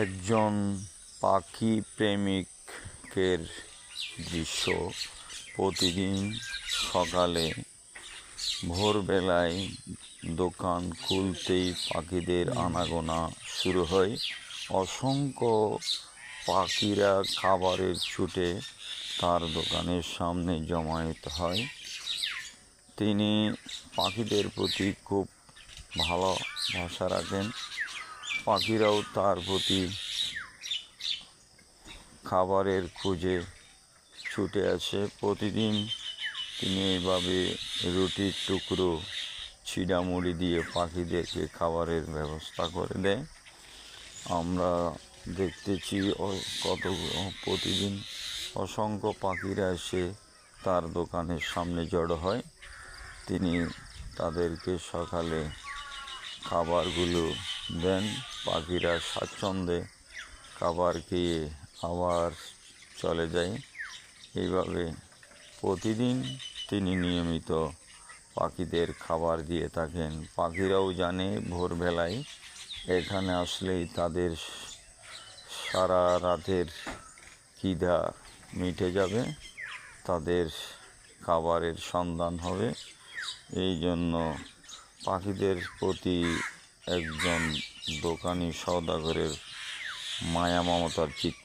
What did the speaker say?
একজন পাখি প্রেমিকের দৃশ্য। প্রতিদিন সকালে ভোরবেলায় দোকান খুলতেই পাখিদের আনাগোনা শুরু হয়। অসংখ্য পাখিরা খাবারের ছুটে তার দোকানের সামনে জমায়েত হয়। তিনি পাখিদের প্রতি খুব ভালোবাসা রাখেন। পাখিরাও তার প্রতি খাবারের খোঁজে ছুটে আসে। প্রতিদিন তিনি এইভাবে রুটির টুকরো ছিঁড়ামুড়ি দিয়ে পাখিদেরকে খাবারের ব্যবস্থা করে দেয়। আমরা দেখতেছি প্রতিদিন অসংখ্য পাখিরা এসে তার দোকানের সামনে জড়ো হয়। তিনি তাদেরকে সকালে খাবারগুলো দেন। পাখিরা স্বাচ্ছন্দ্যে খাবার খেয়ে আবার চলে যায়। এইভাবে প্রতিদিন তিনি নিয়মিত পাখিদের খাবার দিয়ে থাকেন। পাখিরাও জানে ভোরবেলায় এখানে আসলেই তাদের সারা রাতের খিদা মিটে যাবে, তাদের খাবারের সন্ধান হবে। এই জন্য পাখিদের প্রতি একজন দোকানি সওদাগরের মায়া মমতার চিত্র